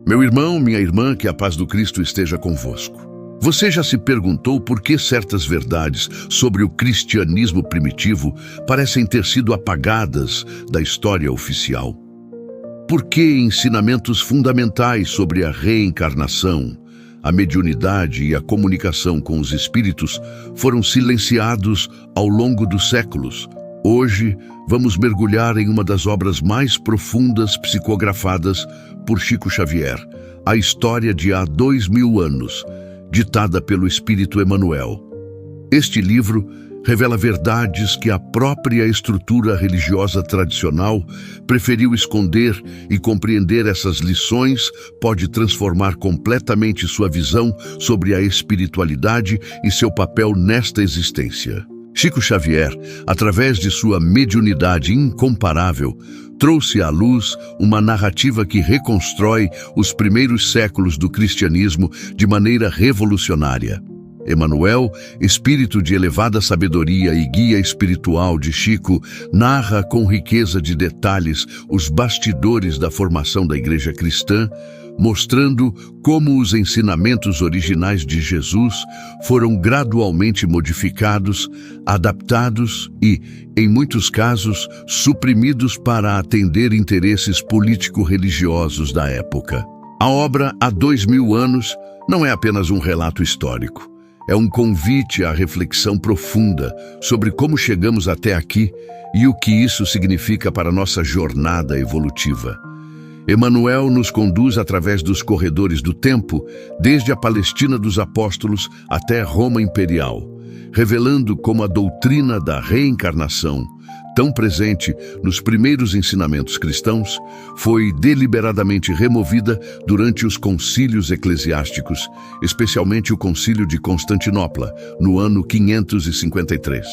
Meu irmão, minha irmã, que a paz do Cristo esteja convosco. Você já se perguntou por que certas verdades sobre o cristianismo primitivo parecem ter sido apagadas da história oficial? Por que ensinamentos fundamentais sobre a reencarnação, a mediunidade e a comunicação com os espíritos foram silenciados ao longo dos séculos? Hoje, vamos mergulhar em uma das obras mais profundas psicografadas por Chico Xavier, a história de há 2000 anos, ditada pelo Espírito Emmanuel. Este livro revela verdades que a própria estrutura religiosa tradicional preferiu esconder, e compreender essas lições pode transformar completamente sua visão sobre a espiritualidade e seu papel nesta existência. Chico Xavier, através de sua mediunidade incomparável, trouxe à luz uma narrativa que reconstrói os primeiros séculos do cristianismo de maneira revolucionária. Emmanuel, espírito de elevada sabedoria e guia espiritual de Chico, narra com riqueza de detalhes os bastidores da formação da Igreja cristã, mostrando como os ensinamentos originais de Jesus foram gradualmente modificados, adaptados e, em muitos casos, suprimidos para atender interesses político-religiosos da época. A obra Há 2000 anos não é apenas um relato histórico. É um convite à reflexão profunda sobre como chegamos até aqui e o que isso significa para nossa jornada evolutiva. Emmanuel nos conduz através dos corredores do tempo, desde a Palestina dos Apóstolos até Roma Imperial, revelando como a doutrina da reencarnação, tão presente nos primeiros ensinamentos cristãos, foi deliberadamente removida durante os concílios eclesiásticos, especialmente o Concílio de Constantinopla, no ano 553.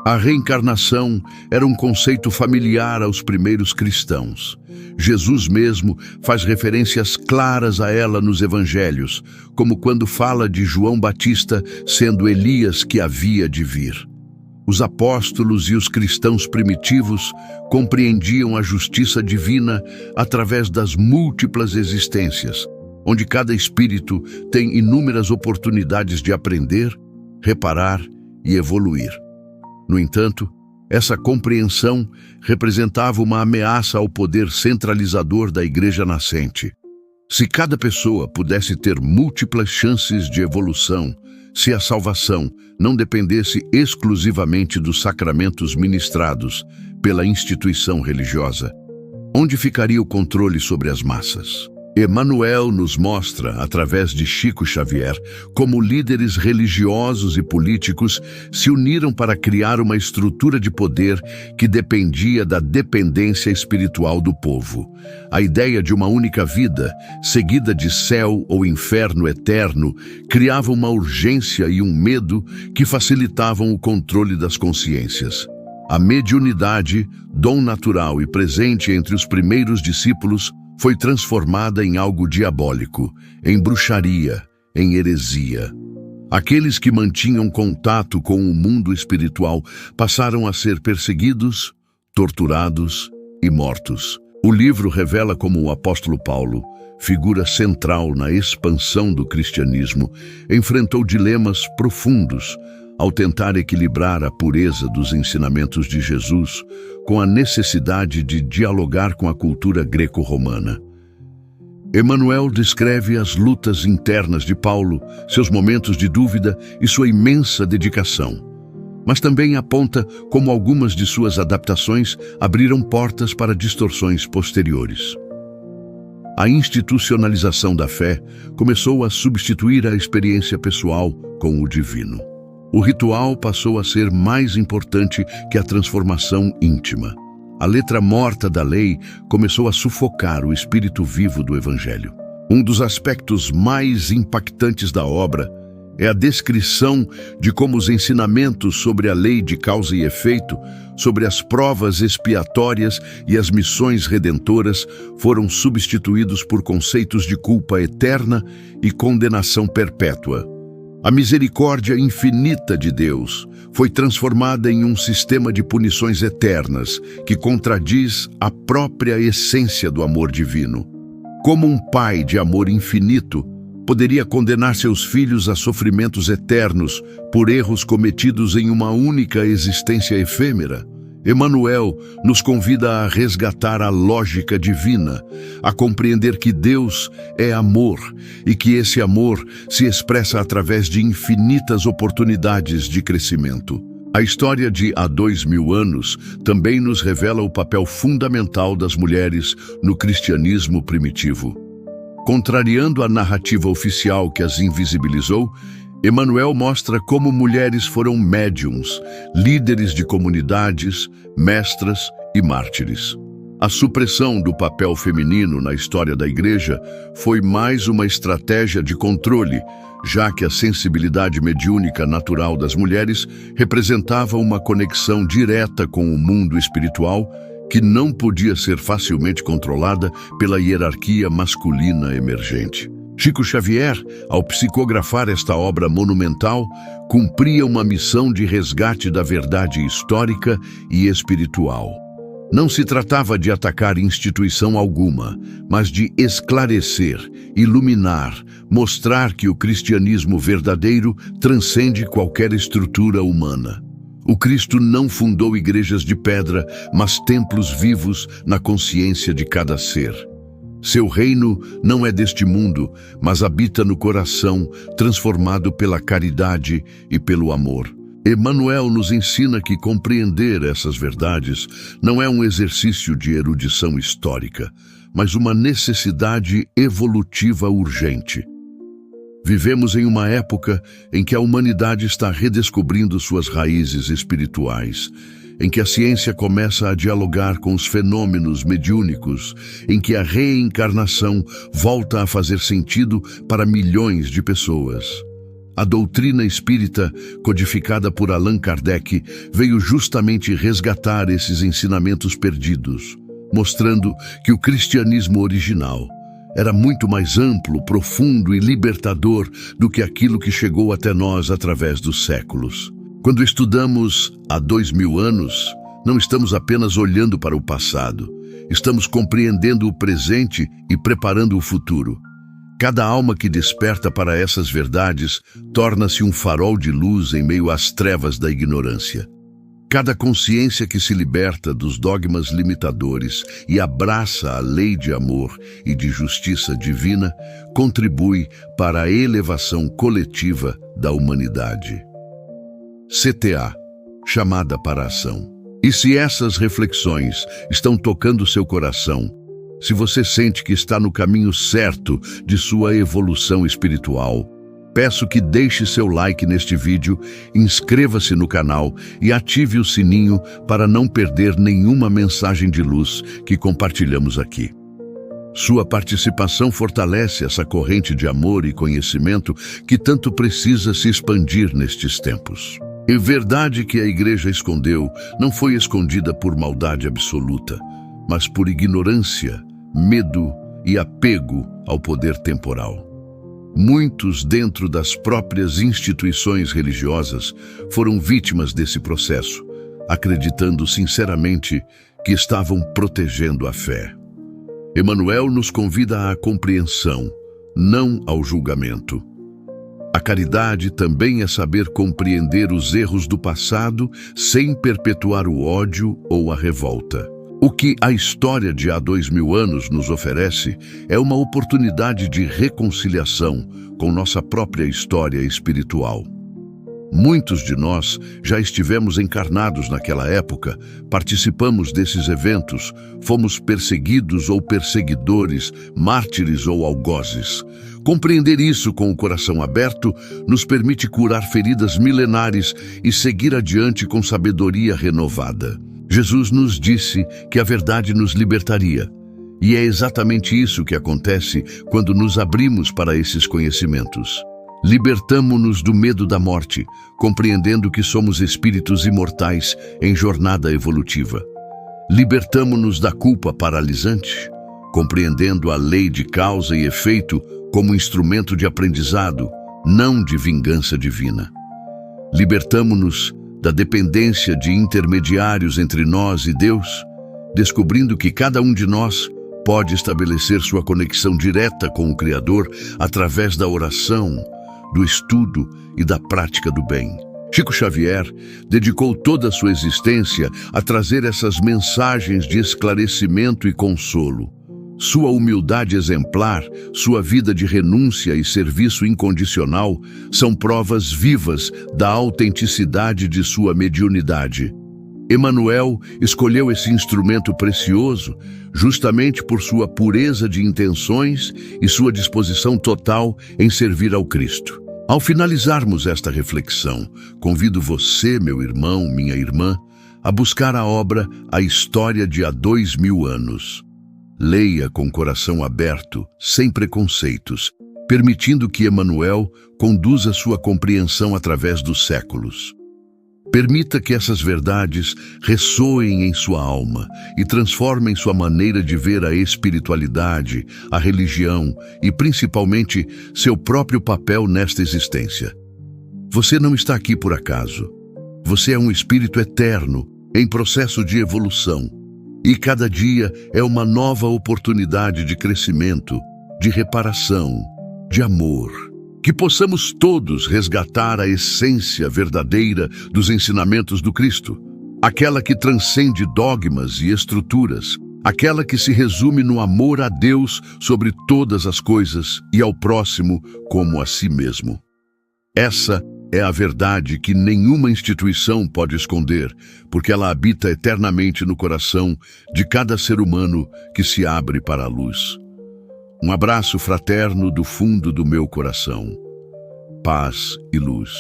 A reencarnação era um conceito familiar aos primeiros cristãos. Jesus mesmo faz referências claras a ela nos evangelhos, como quando fala de João Batista sendo Elias que havia de vir. Os apóstolos e os cristãos primitivos compreendiam a justiça divina através das múltiplas existências, onde cada espírito tem inúmeras oportunidades de aprender, reparar e evoluir. No entanto, essa compreensão representava uma ameaça ao poder centralizador da Igreja nascente. Se cada pessoa pudesse ter múltiplas chances de evolução, se a salvação não dependesse exclusivamente dos sacramentos ministrados pela instituição religiosa, onde ficaria o controle sobre as massas? Emmanuel nos mostra, através de Chico Xavier, como líderes religiosos e políticos se uniram para criar uma estrutura de poder que dependia da dependência espiritual do povo. A ideia de uma única vida, seguida de céu ou inferno eterno, criava uma urgência e um medo que facilitavam o controle das consciências. A mediunidade, dom natural e presente entre os primeiros discípulos, foi transformada em algo diabólico, em bruxaria, em heresia. Aqueles que mantinham contato com o mundo espiritual passaram a ser perseguidos, torturados e mortos. O livro revela como o apóstolo Paulo, figura central na expansão do cristianismo, enfrentou dilemas profundos ao tentar equilibrar a pureza dos ensinamentos de Jesus com a necessidade de dialogar com a cultura greco-romana. Emmanuel descreve as lutas internas de Paulo, seus momentos de dúvida e sua imensa dedicação, mas também aponta como algumas de suas adaptações abriram portas para distorções posteriores. A institucionalização da fé começou a substituir a experiência pessoal com o divino. O ritual passou a ser mais importante que a transformação íntima. A letra morta da lei começou a sufocar o espírito vivo do Evangelho. Um dos aspectos mais impactantes da obra é a descrição de como os ensinamentos sobre a lei de causa e efeito, sobre as provas expiatórias e as missões redentoras foram substituídos por conceitos de culpa eterna e condenação perpétua. A misericórdia infinita de Deus foi transformada em um sistema de punições eternas que contradiz a própria essência do amor divino. Como um pai de amor infinito poderia condenar seus filhos a sofrimentos eternos por erros cometidos em uma única existência efêmera? Emanuel nos convida a resgatar a lógica divina, a compreender que Deus é amor e que esse amor se expressa através de infinitas oportunidades de crescimento. A história de há 2000 anos também nos revela o papel fundamental das mulheres no cristianismo primitivo. Contrariando a narrativa oficial que as invisibilizou, Emanuel mostra como mulheres foram médiums, líderes de comunidades, mestras e mártires. A supressão do papel feminino na história da Igreja foi mais uma estratégia de controle, já que a sensibilidade mediúnica natural das mulheres representava uma conexão direta com o mundo espiritual que não podia ser facilmente controlada pela hierarquia masculina emergente. Chico Xavier, ao psicografar esta obra monumental, cumpria uma missão de resgate da verdade histórica e espiritual. Não se tratava de atacar instituição alguma, mas de esclarecer, iluminar, mostrar que o cristianismo verdadeiro transcende qualquer estrutura humana. O Cristo não fundou igrejas de pedra, mas templos vivos na consciência de cada ser. Seu reino não é deste mundo, mas habita no coração, transformado pela caridade e pelo amor. Emanuel nos ensina que compreender essas verdades não é um exercício de erudição histórica, mas uma necessidade evolutiva urgente. Vivemos em uma época em que a humanidade está redescobrindo suas raízes espirituais, em que a ciência começa a dialogar com os fenômenos mediúnicos, em que a reencarnação volta a fazer sentido para milhões de pessoas. A doutrina espírita, codificada por Allan Kardec, veio justamente resgatar esses ensinamentos perdidos, mostrando que o cristianismo original era muito mais amplo, profundo e libertador do que aquilo que chegou até nós através dos séculos. Quando estudamos há 2000 anos, não estamos apenas olhando para o passado, estamos compreendendo o presente e preparando o futuro. Cada alma que desperta para essas verdades torna-se um farol de luz em meio às trevas da ignorância. Cada consciência que se liberta dos dogmas limitadores e abraça a lei de amor e de justiça divina contribui para a elevação coletiva da humanidade. CTA, chamada para a ação. E se essas reflexões estão tocando seu coração, se você sente que está no caminho certo de sua evolução espiritual, peço que deixe seu like neste vídeo, inscreva-se no canal e ative o sininho para não perder nenhuma mensagem de luz que compartilhamos aqui. Sua participação fortalece essa corrente de amor e conhecimento que tanto precisa se expandir nestes tempos. A verdade que a Igreja escondeu não foi escondida por maldade absoluta, mas por ignorância, medo e apego ao poder temporal. Muitos dentro das próprias instituições religiosas foram vítimas desse processo, acreditando sinceramente que estavam protegendo a fé. Emanuel nos convida à compreensão, não ao julgamento. A caridade também é saber compreender os erros do passado sem perpetuar o ódio ou a revolta. O que a história de há 2000 anos nos oferece é uma oportunidade de reconciliação com nossa própria história espiritual. Muitos de nós já estivemos encarnados naquela época, participamos desses eventos, fomos perseguidos ou perseguidores, mártires ou algozes. Compreender isso com o coração aberto nos permite curar feridas milenares e seguir adiante com sabedoria renovada. Jesus nos disse que a verdade nos libertaria. E é exatamente isso que acontece quando nos abrimos para esses conhecimentos. Libertamo-nos do medo da morte, compreendendo que somos espíritos imortais em jornada evolutiva. Libertamo-nos da culpa paralisante, compreendendo a lei de causa e efeito como instrumento de aprendizado, não de vingança divina. Libertamo-nos da dependência de intermediários entre nós e Deus, descobrindo que cada um de nós pode estabelecer sua conexão direta com o Criador através da oração, do estudo e da prática do bem. Chico Xavier dedicou toda a sua existência a trazer essas mensagens de esclarecimento e consolo. Sua humildade exemplar, sua vida de renúncia e serviço incondicional são provas vivas da autenticidade de sua mediunidade. Emmanuel escolheu esse instrumento precioso justamente por sua pureza de intenções e sua disposição total em servir ao Cristo. Ao finalizarmos esta reflexão, convido você, meu irmão, minha irmã, a buscar a obra A História de Há 2000 Anos. Leia com coração aberto, sem preconceitos, permitindo que Emmanuel conduza sua compreensão através dos séculos. Permita que essas verdades ressoem em sua alma e transformem sua maneira de ver a espiritualidade, a religião e, principalmente, seu próprio papel nesta existência. Você não está aqui por acaso. Você é um espírito eterno, em processo de evolução. E cada dia é uma nova oportunidade de crescimento, de reparação, de amor. Que possamos todos resgatar a essência verdadeira dos ensinamentos do Cristo, aquela que transcende dogmas e estruturas, aquela que se resume no amor a Deus sobre todas as coisas e ao próximo como a si mesmo. Essa é a verdade que nenhuma instituição pode esconder, porque ela habita eternamente no coração de cada ser humano que se abre para a luz. Um abraço fraterno do fundo do meu coração. Paz e luz.